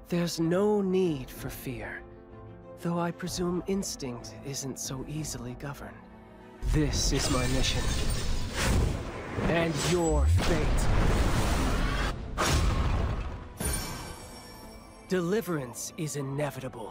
There's no need for fear, though I presume instinct isn't so easily governed. This is my mission, and your fate. Deliverance is inevitable.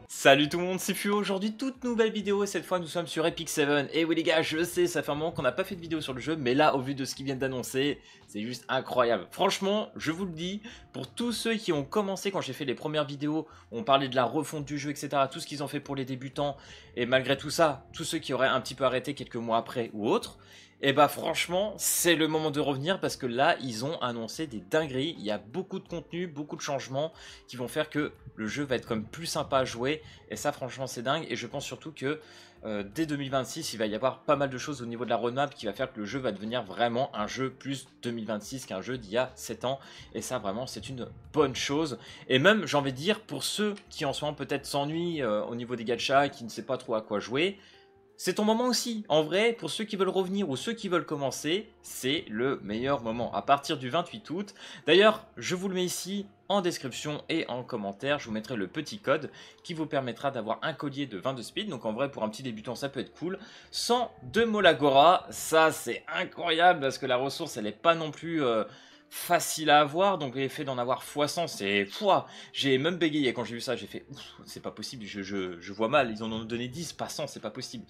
Salut tout le monde, c'est Fuo, aujourd'hui toute nouvelle vidéo et cette fois nous sommes sur Epic 7. Et oui les gars, je sais, ça fait un moment qu'on n'a pas fait de vidéo sur le jeu, mais là au vu de ce qu'ils viennent d'annoncer, c'est juste incroyable. Franchement, je vous le dis, pour tous ceux qui ont commencé quand j'ai fait les premières vidéos, on parlait de la refonte du jeu, etc., tout ce qu'ils ont fait pour les débutants, et malgré tout ça, tous ceux qui auraient un petit peu arrêté quelques mois après ou autre, et bah franchement, c'est le moment de revenir parce que là, ils ont annoncé des dingueries. Il y a beaucoup de contenu, beaucoup de changements qui vont faire que le jeu va être comme plus sympa à jouer. Et ça, franchement, c'est dingue. Et je pense surtout que dès 2026, il va y avoir pas mal de choses au niveau de la roadmap qui va faire que le jeu va devenir vraiment un jeu plus 2026 qu'un jeu d'il y a 7 ans. Et ça, vraiment, c'est une bonne chose. Et même, j'ai envie de dire, pour ceux qui en ce moment peut-être s'ennuient au niveau des gachas et qui ne savent pas trop à quoi jouer, c'est ton moment aussi. En vrai, pour ceux qui veulent revenir ou ceux qui veulent commencer, c'est le meilleur moment. À partir du 28 août. D'ailleurs, je vous le mets ici en description et en commentaire. Je vous mettrai le petit code qui vous permettra d'avoir un collier de 22 speed. Donc en vrai, pour un petit débutant, ça peut être cool. 102 Molagora, ça c'est incroyable parce que la ressource, elle n'est pas non plus facile à avoir, donc l'effet d'en avoir x100, c'est... J'ai même bégayé quand j'ai vu ça, j'ai fait... C'est pas possible, je vois mal, ils en ont donné 10, pas 100, c'est pas possible.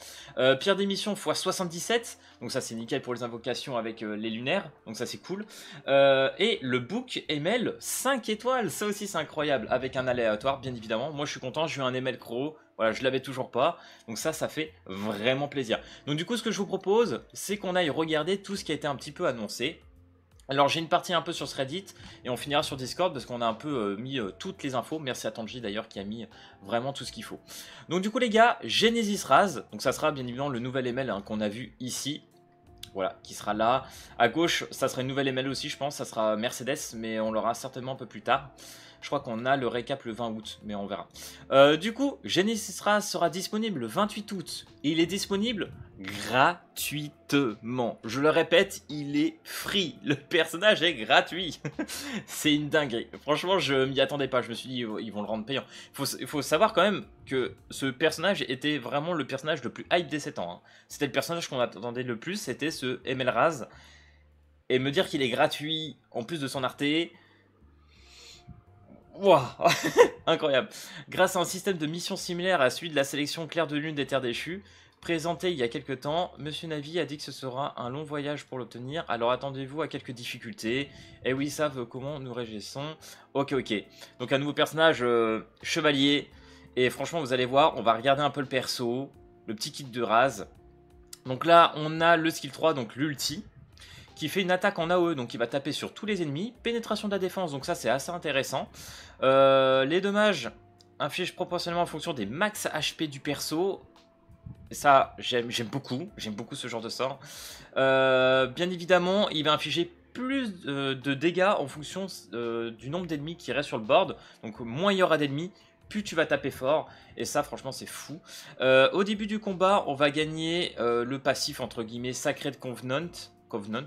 Pierre d'émission x77, donc ça c'est nickel pour les invocations avec les lunaires, donc ça c'est cool. Et le book ML 5 étoiles, ça aussi c'est incroyable, avec un aléatoire bien évidemment. Moi je suis content, j'ai eu un ML Crow, voilà, je l'avais toujours pas, donc ça fait vraiment plaisir. Donc du coup ce que je vous propose, c'est qu'on aille regarder tout ce qui a été un petit peu annoncé. Alors j'ai une partie un peu sur ce Reddit et on finira sur Discord parce qu'on a un peu mis toutes les infos. Merci à Tanji d'ailleurs qui a mis vraiment tout ce qu'il faut. Donc du coup les gars, Genesis Raz, donc ça sera bien évidemment le nouvel ML hein, qu'on a vu ici. Voilà, qui sera là. À gauche, ça sera une nouvelle ML aussi je pense, ça sera Mercedes mais on l'aura certainement un peu plus tard. Je crois qu'on a le récap le 20 août, mais on verra. Du coup, Genesis Raz sera disponible le 28 août. Et il est disponible gratuitement. Je le répète, il est free. Le personnage est gratuit. C'est une dinguerie. Franchement, je m'y attendais pas. Je me suis dit, ils vont le rendre payant. Il faut savoir quand même que ce personnage était vraiment le personnage le plus hype des 7 ans. Hein. C'était le personnage qu'on attendait le plus, c'était ce ML Raz. Et me dire qu'il est gratuit, en plus de son arté... Wow. Incroyable. Grâce à un système de mission similaire à celui de la sélection clair de lune des terres déchues, présenté il y a quelques temps, Monsieur Navi a dit que ce sera un long voyage pour l'obtenir, alors attendez-vous à quelques difficultés. Et oui, ils savent comment nous réjouissons. Ok. Donc un nouveau personnage chevalier. Et franchement, vous allez voir, on va regarder un peu le perso, le petit kit de Raz. Donc là, on a le skill 3, donc l'ulti, qui fait une attaque en AOE, donc il va taper sur tous les ennemis. Pénétration de la défense, donc ça c'est assez intéressant. Les dommages infligent proportionnellement en fonction des max HP du perso. Et ça, j'aime beaucoup ce genre de sort. Bien évidemment, il va infliger plus de dégâts en fonction du nombre d'ennemis qui restent sur le board. Donc moins il y aura d'ennemis, plus tu vas taper fort, et ça franchement c'est fou. Au début du combat, on va gagner le passif entre guillemets Sacred Covenant,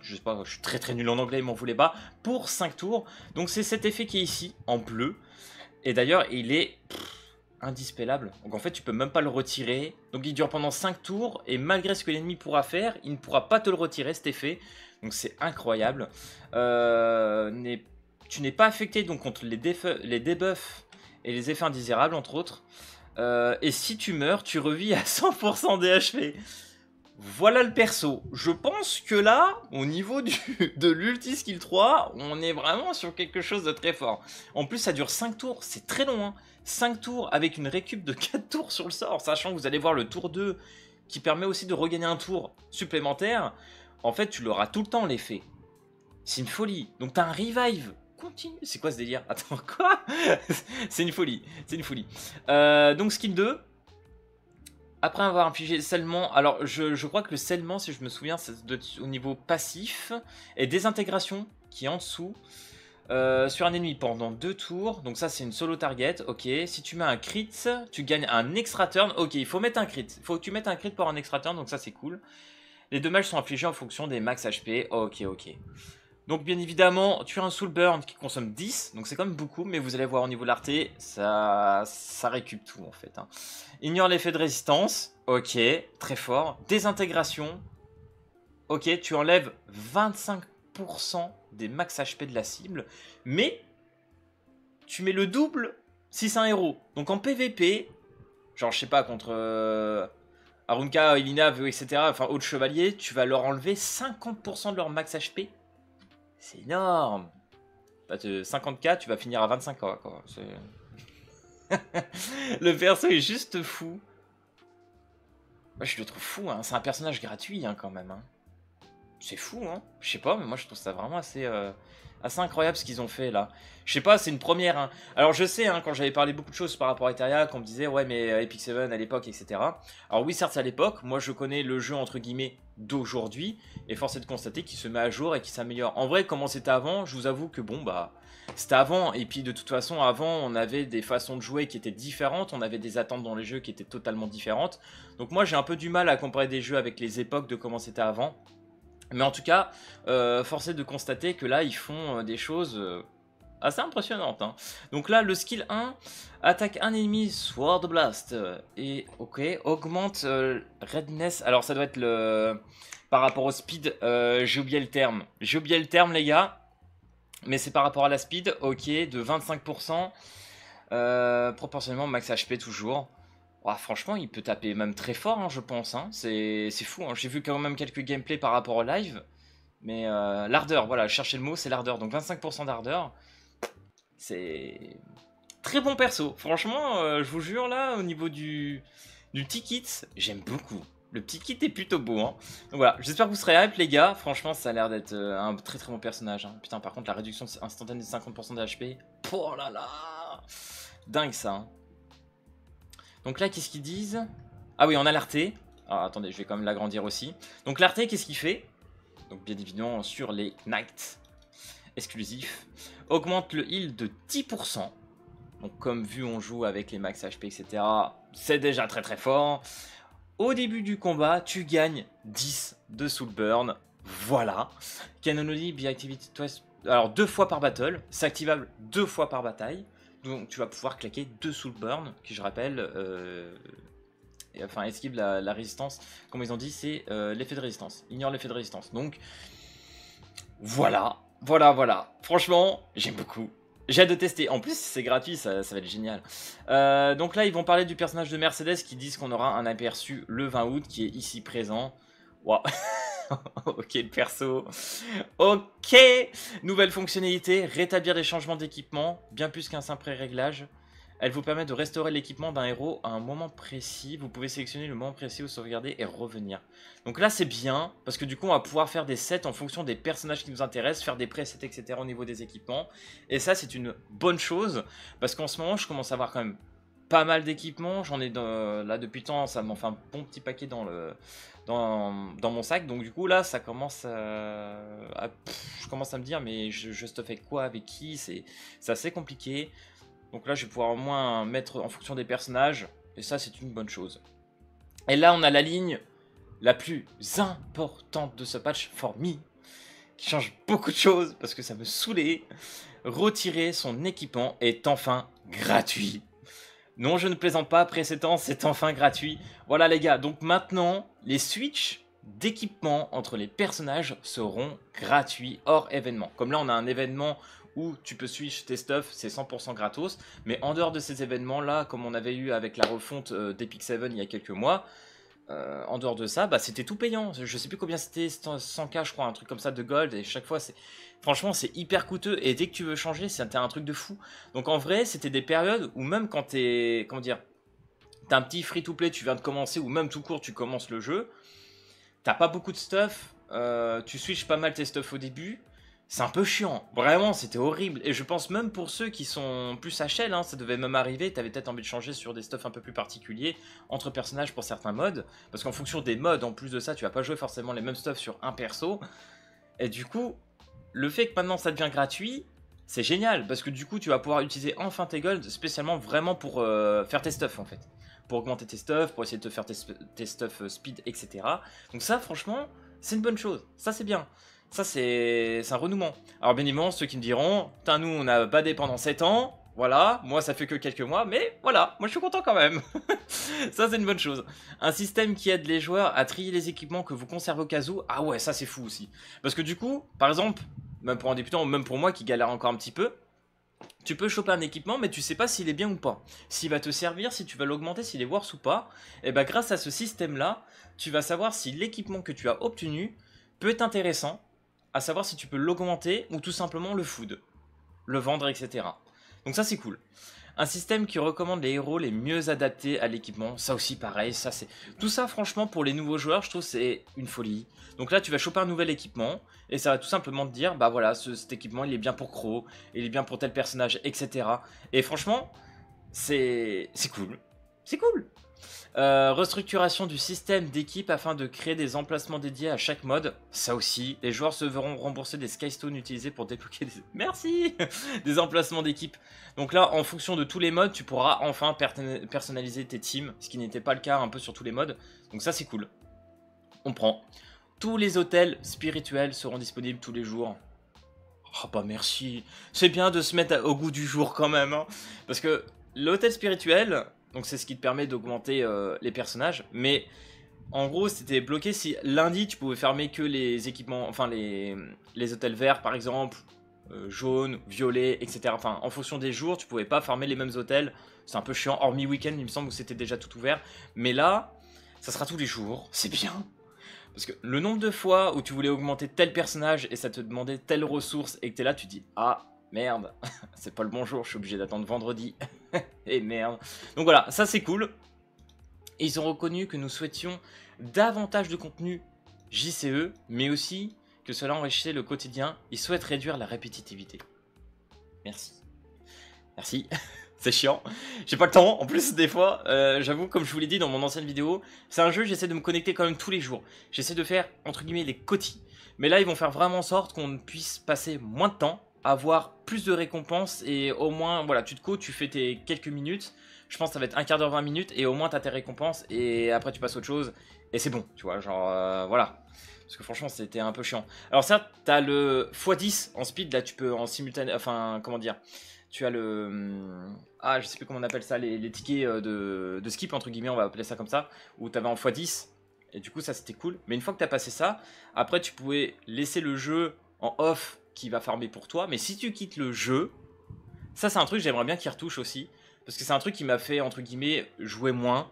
je sais pas, je suis très nul en anglais, m'en voulez pas, pour 5 tours. Donc c'est cet effet qui est ici, en bleu. Et d'ailleurs, il est indispellable. Donc en fait, tu peux même pas le retirer. Donc il dure pendant 5 tours, et malgré ce que l'ennemi pourra faire, il ne pourra pas te le retirer, cet effet. Donc c'est incroyable. Tu n'es pas affecté donc contre les debuffs et les effets indésirables, entre autres. Et si tu meurs, tu revis à 100% des HP. Voilà le perso. Je pense que là, au niveau de l'ulti skill 3, on est vraiment sur quelque chose de très fort. En plus, ça dure 5 tours, c'est très long. Hein. 5 tours avec une récup de 4 tours sur le sort, sachant que vous allez voir le tour 2 qui permet aussi de regagner un tour supplémentaire. En fait, tu l'auras tout le temps l'effet. C'est une folie. Donc t'as un revive continu. C'est quoi ce délire? Attends, quoi? C'est une folie. Donc skill 2. Après avoir infligé scellement, alors je crois que le scellement, si je me souviens, c'est au niveau passif, et désintégration, qui est en dessous, sur un ennemi pendant 2 tours, donc ça c'est une solo target, ok. Si tu mets un crit, tu gagnes un extra turn, ok, il faut mettre un crit, il faut que tu mettes un crit pour un extra turn, donc ça c'est cool. Les dommages sont infligés en fonction des max HP, ok. Donc bien évidemment, tu as un soul burn qui consomme 10, donc c'est quand même beaucoup, mais vous allez voir au niveau de l'arté, ça récup tout en fait. Hein. Ignore l'effet de résistance, ok, très fort. Désintégration, ok, tu enlèves 25% des max HP de la cible, mais tu mets le double si c'est un héros. Donc en PVP, genre je sais pas, contre Arunka, Elina, etc., enfin autres chevaliers, tu vas leur enlever 50% de leur max HP. C'est énorme. 50k, tu vas finir à 25k, quoi. Le perso est juste fou. Moi, je le trouve fou, hein. C'est un personnage gratuit, hein, quand même. Hein. C'est fou, hein. Je sais pas, mais moi, je trouve ça vraiment assez incroyable ce qu'ils ont fait, là. Je sais pas, c'est une première, hein. Alors, je sais, hein, quand j'avais parlé beaucoup de choses par rapport à Etheria, qu'on me disait, ouais, mais Epic 7 à l'époque, etc. Alors, oui, certes, c'est à l'époque. Moi, je connais le jeu, entre guillemets, d'aujourd'hui. Et force est de constater qu'il se met à jour et qu'il s'améliore. En vrai, comment c'était avant, je vous avoue que, bon, bah... C'était avant, et puis de toute façon, avant, on avait des façons de jouer qui étaient différentes, on avait des attentes dans les jeux qui étaient totalement différentes. Donc moi, j'ai un peu du mal à comparer des jeux avec les époques de comment c'était avant. Mais en tout cas, force est de constater que là, ils font des choses assez impressionnantes. Hein. Donc là, le skill 1, attaque un ennemi, Sword Blast, et ok, augmente Redness. Alors ça doit être le... Par rapport au speed, j'ai oublié le terme. J'ai oublié le terme, les gars. Mais c'est par rapport à la speed, ok, de 25%, proportionnellement max HP toujours. Oh, franchement, il peut taper même très fort, hein, je pense. Hein. C'est fou, hein. J'ai vu quand même quelques gameplays par rapport au live. Mais l'ardeur, voilà, cherchez le mot, c'est l'ardeur. Donc 25% d'ardeur, c'est très bon perso. Franchement, je vous jure, là, au niveau du ticket, j'aime beaucoup. Le petit kit est plutôt beau, hein. Donc voilà, j'espère que vous serez hype, les gars. Franchement, ça a l'air d'être un très très bon personnage. Hein. Putain, par contre, la réduction instantanée de 50% de HP. Oh là là, dingue ça. Hein. Donc là, qu'est-ce qu'ils disent? Ah oui, on a l'arté. Alors attendez, je vais quand même l'agrandir aussi. Donc l'arté, qu'est-ce qu'il fait? Donc bien évidemment, sur les Knights exclusifs, augmente le heal de 10%. Donc comme vu, on joue avec les max HP, etc. C'est déjà très très fort. Au début du combat, tu gagnes 10 de Soul Burn. Voilà. Can only be activated twice. Alors 2 fois par battle. C'est activable 2 fois par bataille. Donc tu vas pouvoir claquer 2 Soul Burn. Qui je rappelle, enfin esquive la résistance. Comme ils ont dit, c'est l'effet de résistance. Ignore l'effet de résistance. Donc voilà. Voilà. Franchement, j'aime beaucoup. J'ai hâte de tester. En plus, c'est gratuit, ça va être génial. Donc là, ils vont parler du personnage de Mercedes qui disent qu'on aura un aperçu le 20 août qui est ici présent. Waouh. Ok, le perso. Ok. Nouvelle fonctionnalité, rétablir les changements d'équipement, bien plus qu'un simple réglage. Elle vous permet de restaurer l'équipement d'un héros à un moment précis. Vous pouvez sélectionner le moment précis où sauvegarder et revenir. Donc là, c'est bien, parce que du coup, on va pouvoir faire des sets en fonction des personnages qui nous intéressent, faire des presets, etc. au niveau des équipements. Et ça, c'est une bonne chose, parce qu'en ce moment, je commence à avoir quand même pas mal d'équipements. J'en ai là depuis le temps, ça m'en fait un bon petit paquet dans mon sac. Donc du coup, là, ça commence je commence à me dire, mais je stuffais quoi, avec qui? C'est assez compliqué. Donc là, je vais pouvoir au moins mettre en fonction des personnages. Et ça, c'est une bonne chose. Et là, on a la ligne la plus importante de ce patch, For Me, qui change beaucoup de choses, parce que ça me saoulait. Retirer son équipement est enfin gratuit. Non, je ne plaisante pas, précédent, c'est enfin gratuit. Voilà les gars, donc maintenant, les switches d'équipement entre les personnages seront gratuits hors événement. Comme là, on a un événement où tu peux switch tes stuff, c'est 100% gratos. Mais en dehors de ces événements-là, comme on avait eu avec la refonte d'Epic 7 il y a quelques mois, en dehors de ça, bah, c'était tout payant. Je sais plus combien c'était, 100k je crois, un truc comme ça de gold. Et chaque fois, franchement, c'est hyper coûteux. Et dès que tu veux changer, c'était un truc de fou. Donc en vrai, c'était des périodes où même quand t'es, comment dire, t'as un petit free-to-play, tu viens de commencer, ou même tout court, tu commences le jeu, t'as pas beaucoup de stuff, tu switches pas mal tes stuff au début. C'est un peu chiant, vraiment c'était horrible. Et je pense même pour ceux qui sont plus HL, hein, ça devait même arriver, t'avais peut-être envie de changer sur des stuffs un peu plus particuliers entre personnages pour certains modes. Parce qu'en fonction des modes, en plus de ça, tu vas pas jouer forcément les mêmes stuffs sur un perso. Et du coup, le fait que maintenant ça devient gratuit, c'est génial. Parce que du coup, tu vas pouvoir utiliser enfin tes golds spécialement vraiment pour faire tes stuffs en fait. Pour augmenter tes stuffs, pour essayer de te faire tes stuffs speed, etc. Donc ça franchement, c'est une bonne chose, ça c'est bien. Ça, c'est un renouement. Alors, bien évidemment, ceux qui me diront, putain, nous, on n'a pas pendant 7 ans. Voilà, moi, ça fait que quelques mois, mais voilà, moi, je suis content quand même. Ça, c'est une bonne chose. Un système qui aide les joueurs à trier les équipements que vous conservez au cas où. Ah ouais, ça, c'est fou aussi. Parce que du coup, par exemple, même pour un débutant, ou même pour moi qui galère encore un petit peu, tu peux choper un équipement, mais tu sais pas s'il est bien ou pas. S'il va te servir, si tu vas l'augmenter, s'il est worse ou pas. Et bah, grâce à ce système-là, tu vas savoir si l'équipement que tu as obtenu peut être intéressant, à savoir si tu peux l'augmenter ou tout simplement le food, le vendre, etc. Donc ça, c'est cool. Un système qui recommande les héros les mieux adaptés à l'équipement, ça aussi pareil, ça c'est... Tout ça franchement pour les nouveaux joueurs, je trouve c'est une folie. Donc là tu vas choper un nouvel équipement, et ça va tout simplement te dire, bah voilà, cet équipement il est bien pour Crow, il est bien pour tel personnage, etc. Et franchement, c'est cool. C'est cool. Restructuration du système d'équipe afin de créer des emplacements dédiés à chaque mode. Ça aussi, les joueurs se verront rembourser des Skystones utilisés pour débloquer des... Merci des emplacements d'équipe. Donc là, en fonction de tous les modes, tu pourras enfin personnaliser tes teams, ce qui n'était pas le cas un peu sur tous les modes. Donc ça, c'est cool. On prend. Tous les hôtels spirituels seront disponibles tous les jours. Oh bah merci. C'est bien de se mettre au goût du jour quand même. Hein. Parce que l'hôtel spirituel... Donc c'est ce qui te permet d'augmenter les personnages. Mais en gros c'était bloqué si lundi tu pouvais farmer que les équipements, enfin les hôtels verts par exemple, jaunes, violets, etc. Enfin en fonction des jours tu pouvais pas farmer les mêmes hôtels. C'est un peu chiant, hormis week-end il me semble où c'était déjà tout ouvert. Mais là, ça sera tous les jours, c'est bien. Parce que le nombre de fois où tu voulais augmenter tel personnage et ça te demandait telle ressource et que t'es là tu dis ah... Merde, c'est pas le bon jour, je suis obligé d'attendre vendredi. Et merde. Donc voilà, ça c'est cool. Et ils ont reconnu que nous souhaitions davantage de contenu JCE, mais aussi que cela enrichissait le quotidien. Ils souhaitent réduire la répétitivité. Merci. Merci. C'est chiant. J'ai pas le temps. En plus, des fois, j'avoue, comme je vous l'ai dit dans mon ancienne vidéo, c'est un jeu, j'essaie de me connecter quand même tous les jours. J'essaie de faire, entre guillemets, les quotis. Mais là, ils vont faire vraiment en sorte qu'on puisse passer moins de temps, avoir plus de récompenses et au moins, voilà, tu te codes, tu fais tes quelques minutes. Je pense que ça va être un quart d'heure, 20 minutes et au moins tu as tes récompenses et après tu passes à autre chose et c'est bon, tu vois, genre, voilà. Parce que franchement, c'était un peu chiant. Alors ça, tu as le x10 en speed, là tu peux en simultané, enfin, comment dire, tu as le... Ah, je sais plus comment on appelle ça, les tickets de skip, entre guillemets, on va appeler ça comme ça, où tu avais en x10 et du coup ça c'était cool. Mais une fois que tu as passé ça, après tu pouvais laisser le jeu en off qui va farmer pour toi, mais si tu quittes le jeu, ça c'est un truc j'aimerais bien qu'il retouche aussi, parce que c'est un truc qui m'a fait entre guillemets jouer moins,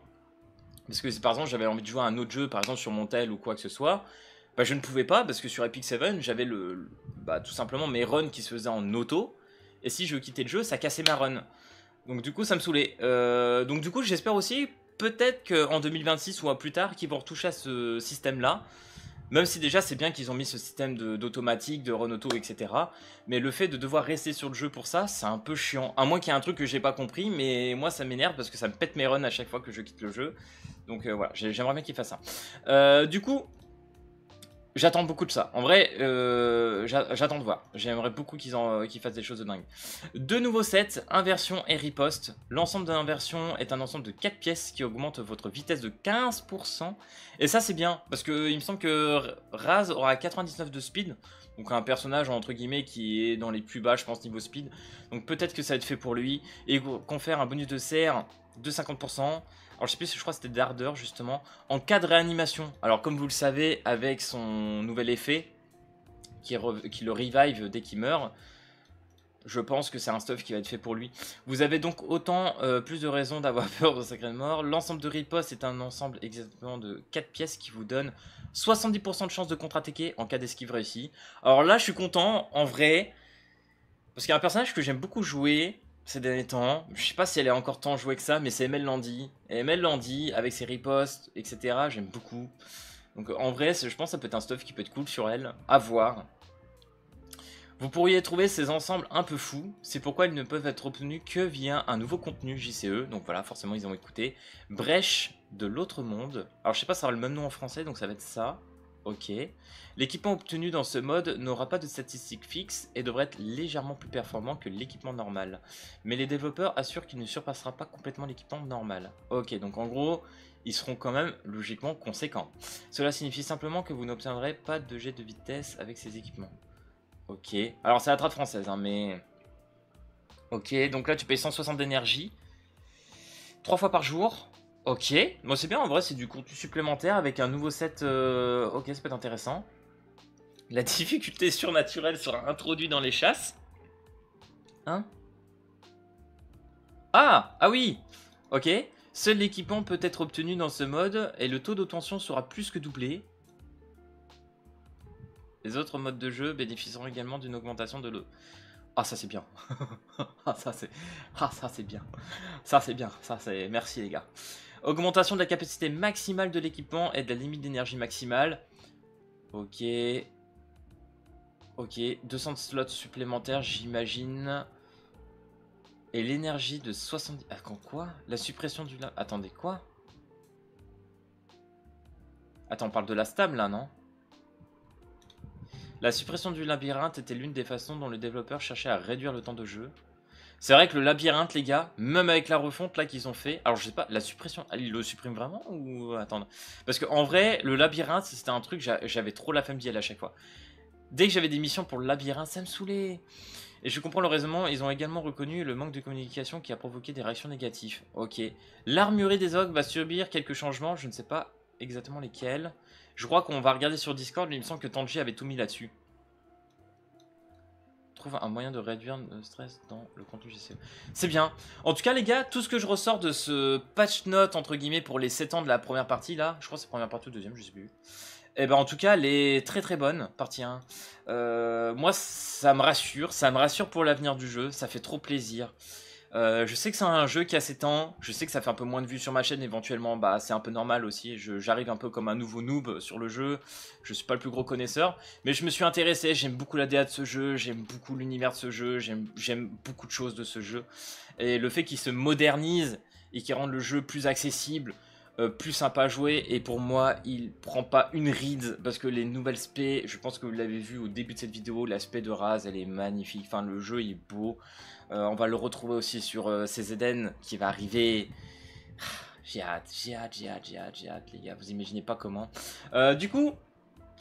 parce que par exemple j'avais envie de jouer à un autre jeu, par exemple sur mon tel ou quoi que ce soit, bah je ne pouvais pas parce que sur Epic 7 j'avais tout simplement mes runs qui se faisaient en auto, et si je quittais le jeu ça cassait ma run, donc du coup ça me saoulait, donc du coup j'espère aussi peut-être qu'en 2026 ou plus tard qu'ils vont retoucher à ce système là. Même si déjà c'est bien qu'ils ont mis ce système d'automatique, de run auto, etc. Mais le fait de devoir rester sur le jeu pour ça, c'est un peu chiant. À moins qu'il y ait un truc que j'ai pas compris, mais moi ça m'énerve parce que ça me pète mes runs à chaque fois que je quitte le jeu. Donc voilà, j'aimerais bien qu'ils fassent ça. Du coup, j'attends beaucoup de ça. En vrai, j'attends de voir. J'aimerais beaucoup qu'ils fassent des choses de dingue. Deux nouveaux sets, inversion et riposte. L'ensemble de l'inversion est un ensemble de 4 pièces qui augmente votre vitesse de 15%. Et ça, c'est bien, parce que il me semble que Raz aura 99 de speed. Donc un personnage, entre guillemets, qui est dans les plus bas, je pense, niveau speed. Donc peut-être que ça va être fait pour lui. Et confère un bonus de CR de 50%. Alors je sais plus, je crois que c'était d'ardeur justement, en cas de réanimation. Alors comme vous le savez, avec son nouvel effet, qui le revive dès qu'il meurt, je pense que c'est un stuff qui va être fait pour lui. Vous avez donc autant plus de raisons d'avoir peur de Sacré Mort. L'ensemble de riposte est un ensemble exactement de 4 pièces qui vous donne 70% de chance de contre-attaquer en cas d'esquive réussie. Alors là je suis content, en vrai, parce qu'il y a un personnage que j'aime beaucoup jouer ces derniers temps, je sais pas si elle est encore tant jouée que ça, mais c'est ML Landy. Et ML Landy, avec ses ripostes, etc., j'aime beaucoup. Donc en vrai, je pense que ça peut être un stuff qui peut être cool sur elle, à voir. Vous pourriez trouver ces ensembles un peu fous, c'est pourquoi ils ne peuvent être obtenus que via un nouveau contenu JCE, donc voilà, forcément ils ont écouté. Brèche de l'autre monde, alors je sais pas, ça aura le même nom en français, donc ça va être ça. Ok. L'équipement obtenu dans ce mode n'aura pas de statistiques fixes et devrait être légèrement plus performant que l'équipement normal. Mais les développeurs assurent qu'il ne surpassera pas complètement l'équipement normal. Ok, donc en gros, ils seront quand même logiquement conséquents. Cela signifie simplement que vous n'obtiendrez pas de jet de vitesse avec ces équipements. Ok, alors c'est la trad française, hein, mais... Ok, donc là tu payes 160 d'énergie. 3 fois par jour. Ok, bon c'est bien, en vrai c'est du contenu supplémentaire avec un nouveau set. Ok, ça peut être intéressant. La difficulté surnaturelle sera introduite dans les chasses. Hein? Ah oui. Ok. Seul l'équipement peut être obtenu dans ce mode et le taux d'obtention sera plus que doublé. Les autres modes de jeu bénéficieront également d'une augmentation de l'eau. Ah ça c'est bien. Ah ça c'est bien. Ça c'est bien. Ça c'est... Merci les gars. Augmentation de la capacité maximale de l'équipement et de la limite d'énergie maximale. Ok. Ok. 200 slots supplémentaires j'imagine. Et l'énergie de 70... Ah, quoi? La suppression du... Attendez, quoi? Attends, on parle de la stable là, non? La suppression du labyrinthe était l'une des façons dont le développeur cherchait à réduire le temps de jeu. C'est vrai que le labyrinthe, les gars, même avec la refonte là qu'ils ont fait... Alors, je sais pas, la suppression... Ils le suppriment vraiment ou... Attends. Parce qu'en vrai, le labyrinthe, c'était un truc... J'avais trop la flemme d'y aller à chaque fois. Dès que j'avais des missions pour le labyrinthe, ça me saoulait. Et je comprends le raisonnement, ils ont également reconnu le manque de communication qui a provoqué des réactions négatives. Ok. L'armurerie des ogres va subir quelques changements, je ne sais pas exactement lesquels. Je crois qu'on va regarder sur Discord, mais il me semble que Tanji avait tout mis là-dessus. Trouve un moyen de réduire le stress dans le contenu GCE. C'est bien. En tout cas les gars, tout ce que je ressors de ce patch note entre guillemets pour les 7 ans de la première partie là, je crois que c'est la première partie ou deuxième, je sais plus. Et ben en tout cas, elle est très très bonne, partie 1. Moi, ça me rassure pour l'avenir du jeu, ça fait trop plaisir. Je sais que c'est un jeu qui a ses temps, je sais que ça fait un peu moins de vues sur ma chaîne éventuellement, bah c'est un peu normal aussi, j'arrive un peu comme un nouveau noob sur le jeu, je suis pas le plus gros connaisseur, mais je me suis intéressé, j'aime beaucoup la DA de ce jeu, j'aime beaucoup l'univers de ce jeu, j'aime beaucoup de choses de ce jeu, et le fait qu'il se modernise et qu'il rende le jeu plus accessible, plus sympa à jouer, et pour moi il prend pas une ride parce que les nouvelles spé, je pense que vous l'avez vu au début de cette vidéo, l'aspect de Raz elle est magnifique, enfin le jeu il est beau, on va le retrouver aussi sur CZN qui va arriver. J'ai hâte les gars, vous imaginez pas comment. Du coup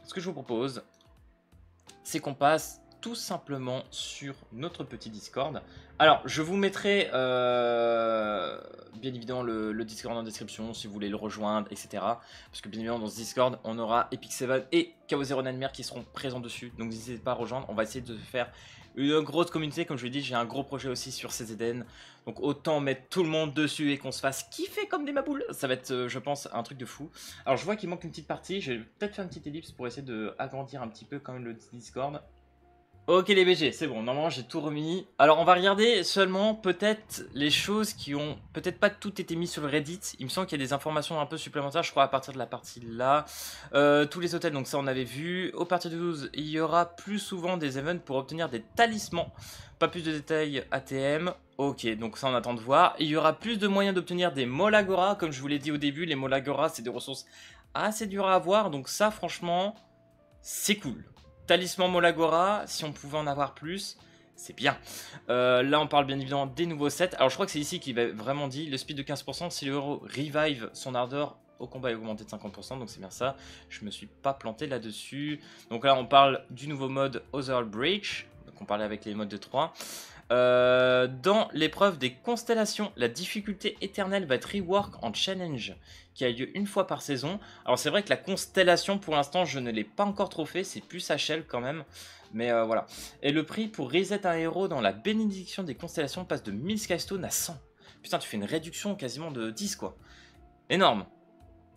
ce que je vous propose c'est qu'on passe tout simplement sur notre petit Discord. Alors, je vous mettrai bien évidemment le Discord en description si vous voulez le rejoindre, etc. Parce que bien évidemment dans ce Discord, on aura Epic7 et KO0 Nightmare qui seront présents dessus. Donc n'hésitez pas à rejoindre, on va essayer de faire une grosse communauté. Comme je vous l'ai dit, j'ai un gros projet aussi sur CZN. Donc autant mettre tout le monde dessus et qu'on se fasse kiffer comme des maboules. Ça va être, je pense, un truc de fou. Alors je vois qu'il manque une petite partie, je vais peut-être faire une petite ellipse pour essayer d'agrandir un petit peu quand même le Discord. Ok les BG, c'est bon, normalement j'ai tout remis. Alors on va regarder seulement peut-être les choses qui ont peut-être pas toutes été mises sur le Reddit. Il me semble qu'il y a des informations un peu supplémentaires, je crois à partir de la partie là. Tous les hôtels, donc ça on avait vu. Au partir de 12, il y aura plus souvent des events pour obtenir des talismans. Pas plus de détails ATM. Ok, donc ça on attend de voir. Il y aura plus de moyens d'obtenir des Molagora. Comme je vous l'ai dit au début, les Molagora c'est des ressources assez dures à avoir. Donc ça franchement, c'est cool. Talisman Molagora, si on pouvait en avoir plus, c'est bien. Là, on parle bien évidemment des nouveaux sets. Alors, je crois que c'est ici qu'il va vraiment dit le speed de 15%. Si le héros revive, son ardeur au combat est augmenté de 50%. Donc, c'est bien ça. Je me suis pas planté là-dessus. Donc là, on parle du nouveau mode Other Breach. Donc, on parlait avec les modes de 3. Dans l'épreuve des constellations, la difficulté éternelle va être rework en challenge qui a lieu une fois par saison. Alors c'est vrai que la constellation pour l'instant je ne l'ai pas encore trop fait, c'est plus HL quand même, mais voilà. Et le prix pour reset un héros dans la bénédiction des constellations passe de 1000 Skystones à 100. Putain, tu fais une réduction quasiment de 10 quoi. Énorme.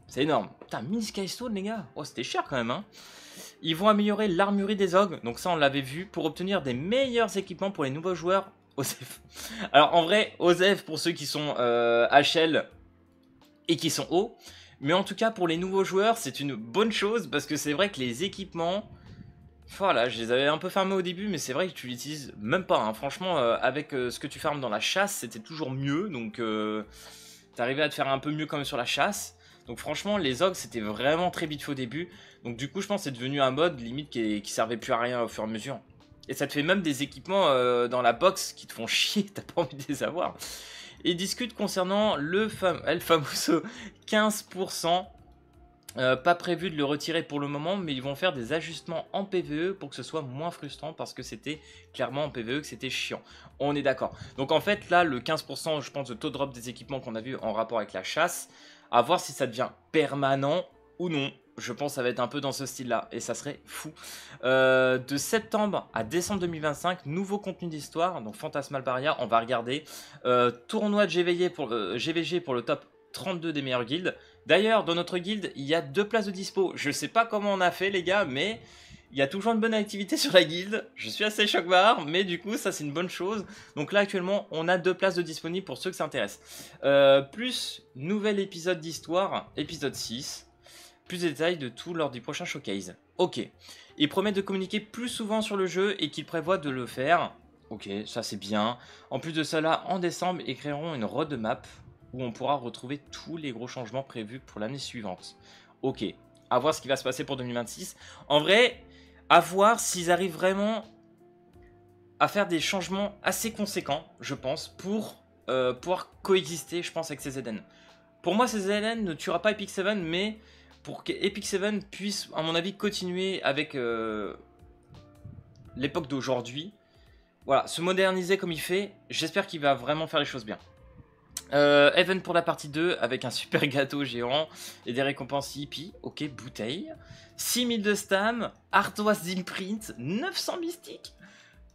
C'est énorme. Putain, 1000 Skystones les gars. Oh c'était cher quand même hein. Ils vont améliorer l'armurerie des ogres, donc ça on l'avait vu, pour obtenir des meilleurs équipements pour les nouveaux joueurs OSEF. Alors en vrai, OSEF pour ceux qui sont HL et qui sont hauts, mais en tout cas pour les nouveaux joueurs c'est une bonne chose, parce que c'est vrai que les équipements, voilà, je les avais un peu farmés au début, mais c'est vrai que tu l'utilises même pas, hein. Franchement avec ce que tu farmes dans la chasse, c'était toujours mieux, donc t'arrivais à te faire un peu mieux quand même sur la chasse. Donc franchement les ogres c'était vraiment très vite fait au début. Donc du coup je pense que c'est devenu un mode limite qui servait plus à rien au fur et à mesure. Et ça te fait même des équipements dans la box qui te font chier, t'as pas envie de les avoir. Et discute concernant le El Famoso 15%. Pas prévu de le retirer pour le moment, mais ils vont faire des ajustements en PvE pour que ce soit moins frustrant, parce que c'était clairement en PvE que c'était chiant. On est d'accord. Donc en fait là, le 15% je pense de taux de drop des équipements qu'on a vu en rapport avec la chasse, à voir si ça devient permanent ou non. Je pense que ça va être un peu dans ce style-là, et ça serait fou. De septembre à décembre 2025, nouveau contenu d'histoire, donc Fantasmal Barrière, on va regarder. Tournoi de GVG pour le top 32 des meilleures guildes. D'ailleurs, dans notre guilde, il y a 2 places de dispo. Je sais pas comment on a fait, les gars, mais il y a toujours une bonne activité sur la guilde. Je suis assez choc-barre, mais du coup, ça, c'est une bonne chose. Donc là, actuellement, on a 2 places de disponibles pour ceux que ça intéresse. Plus, nouvel épisode d'histoire, épisode 6. Plus de détails de tout lors du prochain showcase. Ok. Il promet de communiquer plus souvent sur le jeu et qu'il prévoit de le faire. Ok, ça c'est bien. En plus de cela, en décembre, ils créeront une roadmap où on pourra retrouver tous les gros changements prévus pour l'année suivante. Ok, à voir ce qui va se passer pour 2026. En vrai, à voir s'ils arrivent vraiment à faire des changements assez conséquents, je pense, pour pouvoir coexister, je pense, avec CZN. Pour moi, CZN ne tuera pas Epic 7, mais pour que Epic 7 puisse, à mon avis, continuer avec l'époque d'aujourd'hui, voilà, se moderniser comme il fait, j'espère qu'il va vraiment faire les choses bien. Event pour la partie 2 avec un super gâteau géant et des récompenses hippie. Ok, bouteille. 6000 de stam, ardoise d'imprint, 900 mystiques.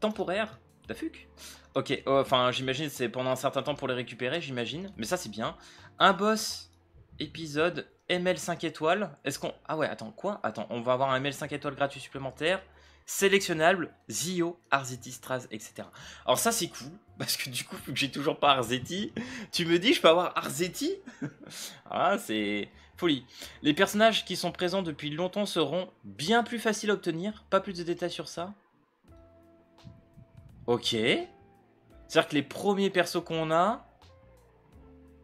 Temporaire, t'as fuck. Ok, enfin j'imagine c'est pendant un certain temps pour les récupérer, j'imagine. Mais ça c'est bien. Un boss épisode ML 5 étoiles. Est-ce qu'on... Ah ouais, attends, quoi? Attends, on va avoir un ML 5 étoiles gratuit supplémentaire. Sélectionnable, Zio, Arzeti, Straz, etc. Alors ça c'est cool, parce que du coup, vu que j'ai toujours pas Arzeti, tu me dis je peux avoir Arzeti? Ah, c'est folie. Les personnages qui sont présents depuis longtemps seront bien plus faciles à obtenir. Pas plus de détails sur ça. Ok. C'est-à-dire que les premiers persos qu'on a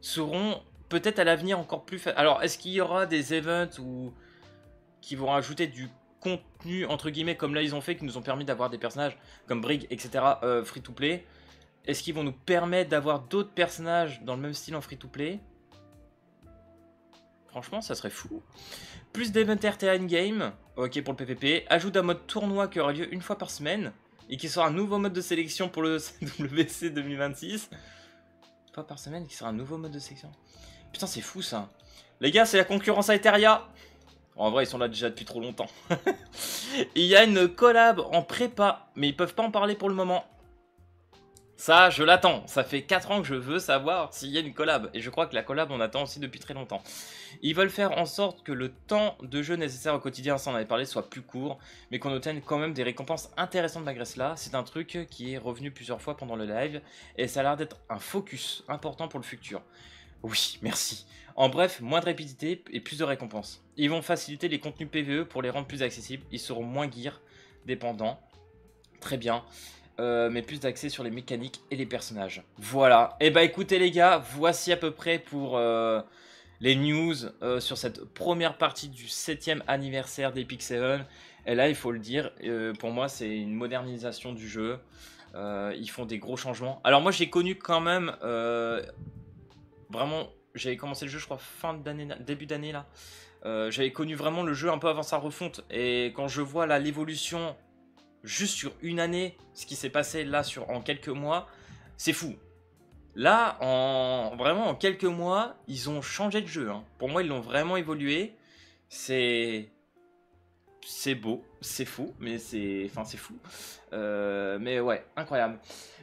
seront peut-être à l'avenir encore plus faciles. Alors, est-ce qu'il y aura des events ou qui vont rajouter du contenu entre guillemets comme là ils ont fait, qui nous ont permis d'avoir des personnages comme Brig, etc. Free to play? Est-ce qu'ils vont nous permettre d'avoir d'autres personnages dans le même style en free to play? Franchement ça serait fou. Plus d'events RTA in-game, ok, pour le PVP. Ajout d'un mode tournoi qui aura lieu une fois par semaine et qui sera un nouveau mode de sélection pour le WC 2026. Une fois par semaine qui sera un nouveau mode de sélection. Putain c'est fou ça. Les gars, c'est la concurrence à Eteria. En vrai, ils sont là déjà depuis trop longtemps. Il y a une collab en prépa, mais ils peuvent pas en parler pour le moment. Ça, je l'attends. Ça fait 4 ans que je veux savoir s'il y a une collab. Et je crois que la collab, on attend aussi depuis très longtemps. Ils veulent faire en sorte que le temps de jeu nécessaire au quotidien, ça on avait parlé, soit plus court, mais qu'on obtienne quand même des récompenses intéressantes malgré cela. C'est un truc qui est revenu plusieurs fois pendant le live, et ça a l'air d'être un focus important pour le futur. Oui, merci. En bref, moins de rapidité et plus de récompenses. Ils vont faciliter les contenus PvE pour les rendre plus accessibles. Ils seront moins gear dépendants. Très bien. Mais plus d'accès sur les mécaniques et les personnages. Voilà. Et bah écoutez les gars, voici à peu près pour les news sur cette première partie du 7e anniversaire d'Epic 7. Et là, il faut le dire, pour moi, c'est une modernisation du jeu. Ils font des gros changements. Alors moi, j'ai connu quand même... vraiment, j'avais commencé le jeu, je crois, fin d'année, début d'année là. J'avais connu vraiment le jeu un peu avant sa refonte. Et quand je vois là l'évolution, juste sur une année, ce qui s'est passé là en quelques mois, c'est fou. Là, vraiment en quelques mois, ils ont changé de jeu. Hein. Pour moi, ils l'ont vraiment évolué. C'est beau, c'est fou, mais c'est fou. Mais ouais, incroyable.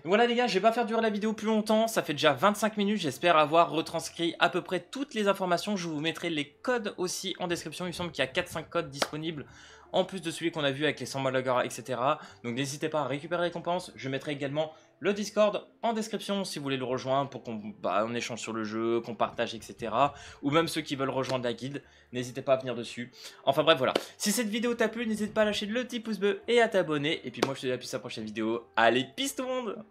Voilà les gars, je vais pas faire durer la vidéo plus longtemps, ça fait déjà 25 minutes, j'espère avoir retranscrit à peu près toutes les informations. Je vous mettrai les codes aussi en description, il me semble qu'il y a 4-5 codes disponibles, en plus de celui qu'on a vu avec les 100 Malagara, etc. Donc n'hésitez pas à récupérer les récompenses, je mettrai également le Discord en description si vous voulez le rejoindre pour qu'on échange sur le jeu, qu'on partage, etc. Ou même ceux qui veulent rejoindre la guilde, n'hésitez pas à venir dessus. Enfin bref, voilà. Si cette vidéo t'a plu, n'hésite pas à lâcher le petit pouce bleu et à t'abonner. Et puis moi, je te dis à plus à la prochaine vidéo. Allez, peace tout le monde!